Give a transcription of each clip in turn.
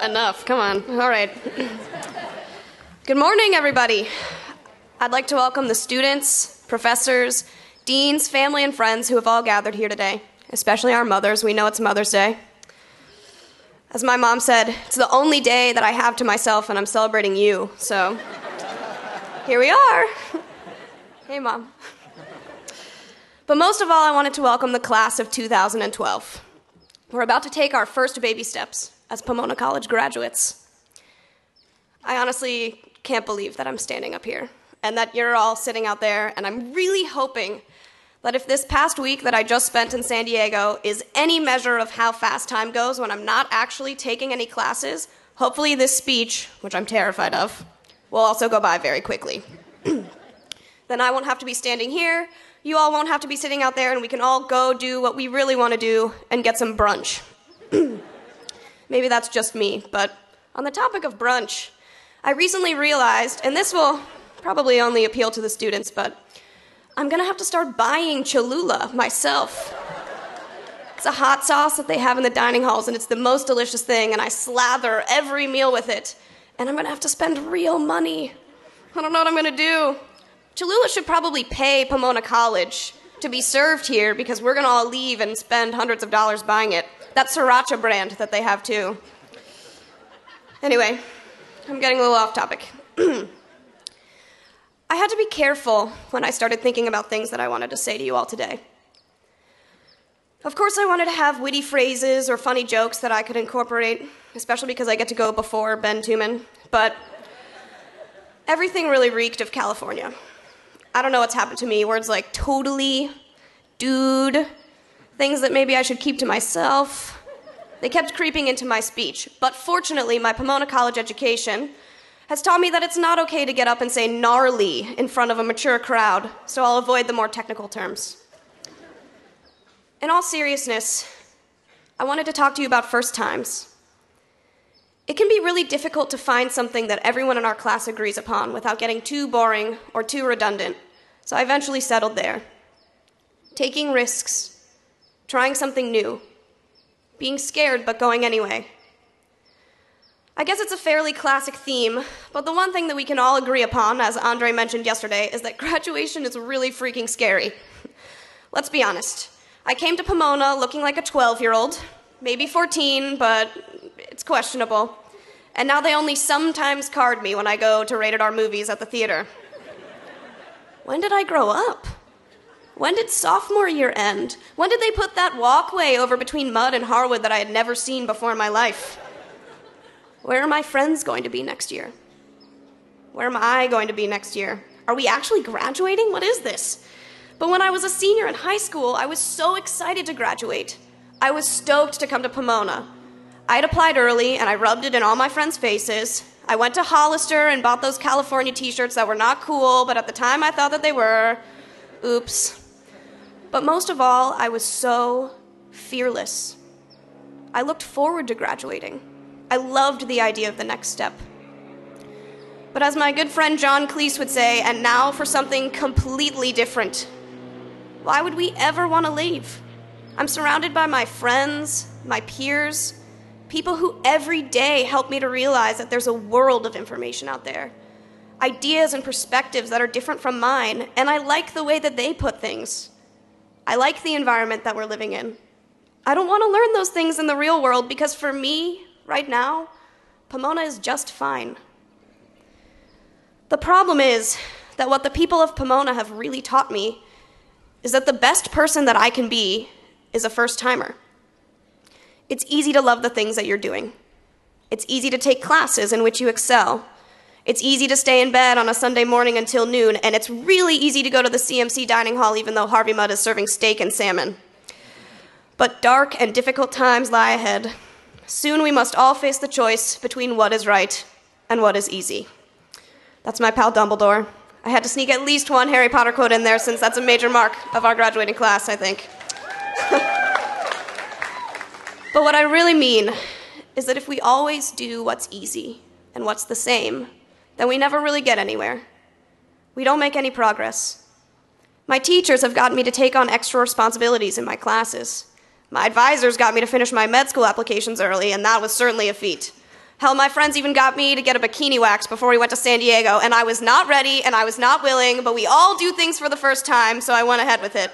Enough, come on. All right. Good morning, everybody. I'd like to welcome the students, professors, deans, family, and friends who have all gathered here today, especially our mothers. We know it's Mother's Day. As my mom said, it's the only day that I have to myself, and I'm celebrating you, so here we are. Hey, Mom. But most of all, I wanted to welcome the class of 2012. We're about to take our first baby steps as Pomona College graduates. I honestly can't believe that I'm standing up here and that you're all sitting out there, and I'm really hoping that if this past week that I just spent in San Diego is any measure of how fast time goes when I'm not actually taking any classes, hopefully this speech, which I'm terrified of, will also go by very quickly. Then I won't have to be standing here, you all won't have to be sitting out there, and we can all go do what we really want to do and get some brunch. Maybe that's just me, but on the topic of brunch, I recently realized, and this will probably only appeal to the students, but I'm gonna have to start buying Cholula myself. It's a hot sauce that they have in the dining halls, and it's the most delicious thing, and I slather every meal with it, and I'm gonna have to spend real money. I don't know what I'm gonna do. Cholula should probably pay Pomona College to be served here because we're gonna all leave and spend hundreds of dollars buying it. That sriracha brand that they have too. Anyway, I'm getting a little off topic. I had to be careful when I started thinking about things that I wanted to say to you all today. Of course, I wanted to have witty phrases or funny jokes that I could incorporate, especially because I get to go before Ben Tuman, but everything really reeked of California. I don't know what's happened to me. Words like totally, dude, things that maybe I should keep to myself. They kept creeping into my speech, but fortunately, my Pomona College education has taught me that it's not okay to get up and say gnarly in front of a mature crowd, so I'll avoid the more technical terms. In all seriousness, I wanted to talk to you about first times. It can be really difficult to find something that everyone in our class agrees upon without getting too boring or too redundant, so I eventually settled there. Taking risks, trying something new, being scared but going anyway. I guess it's a fairly classic theme, but the one thing that we can all agree upon, as Andre mentioned yesterday, is that graduation is really freaking scary. Let's be honest. I came to Pomona looking like a 12-year-old, maybe 14, but it's questionable. And now they only sometimes card me when I go to rated R movies at the theater. When did I grow up? When did sophomore year end? When did they put that walkway over between Mud and Harwood that I had never seen before in my life? Where are my friends going to be next year? Where am I going to be next year? Are we actually graduating? What is this? But when I was a senior in high school, I was so excited to graduate. I was stoked to come to Pomona. I had applied early, and I rubbed it in all my friends' faces. I went to Hollister and bought those California t-shirts that were not cool, but at the time I thought that they were. Oops. But most of all, I was so fearless. I looked forward to graduating. I loved the idea of the next step. But as my good friend John Cleese would say, and now for something completely different. Why would we ever want to leave? I'm surrounded by my friends, my peers, people who every day help me to realize that there's a world of information out there. Ideas and perspectives that are different from mine, and I like the way that they put things. I like the environment that we're living in. I don't want to learn those things in the real world because for me, right now, Pomona is just fine. The problem is that what the people of Pomona have really taught me is that the best person that I can be is a first-timer. It's easy to love the things that you're doing. It's easy to take classes in which you excel. It's easy to stay in bed on a Sunday morning until noon, and it's really easy to go to the CMC dining hall even though Harvey Mudd is serving steak and salmon. But dark and difficult times lie ahead. Soon we must all face the choice between what is right and what is easy. That's my pal Dumbledore. I had to sneak at least one Harry Potter quote in there since that's a major mark of our graduating class, I think. But what I really mean is that if we always do what's easy and what's the same, then we never really get anywhere. We don't make any progress. My teachers have gotten me to take on extra responsibilities in my classes. My advisors got me to finish my med school applications early, and that was certainly a feat. Hell, my friends even got me to get a bikini wax before we went to San Diego, and I was not ready and I was not willing, but we all do things for the first time, so I went ahead with it.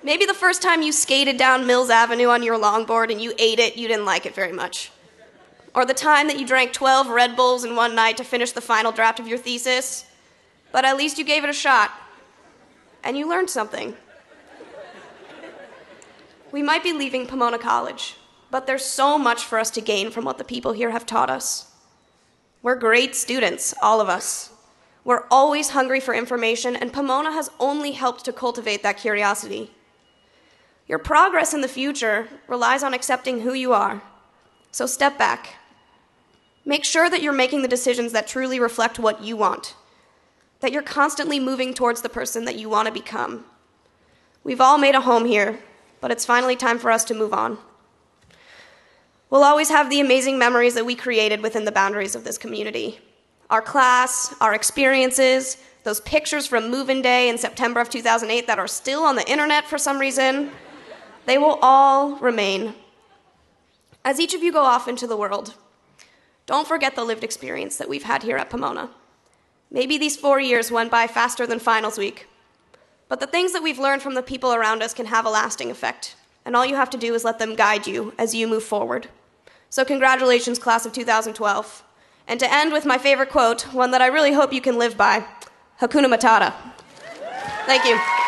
Maybe the first time you skated down Mills Avenue on your longboard and you ate it, you didn't like it very much. Or the time that you drank 12 Red Bulls in one night to finish the final draft of your thesis. But at least you gave it a shot. And you learned something. We might be leaving Pomona College, but there's so much for us to gain from what the people here have taught us. We're great students, all of us. We're always hungry for information, and Pomona has only helped to cultivate that curiosity. Your progress in the future relies on accepting who you are. So step back. Make sure that you're making the decisions that truly reflect what you want, that you're constantly moving towards the person that you want to become. We've all made a home here, but it's finally time for us to move on. We'll always have the amazing memories that we created within the boundaries of this community. Our class, our experiences, those pictures from move-in day in September of 2008 that are still on the internet for some reason, they will all remain. As each of you go off into the world, don't forget the lived experience that we've had here at Pomona. Maybe these 4 years went by faster than finals week, but the things that we've learned from the people around us can have a lasting effect, and all you have to do is let them guide you as you move forward. So congratulations, class of 2012. And to end with my favorite quote, one that I really hope you can live by, Hakuna Matata. Thank you.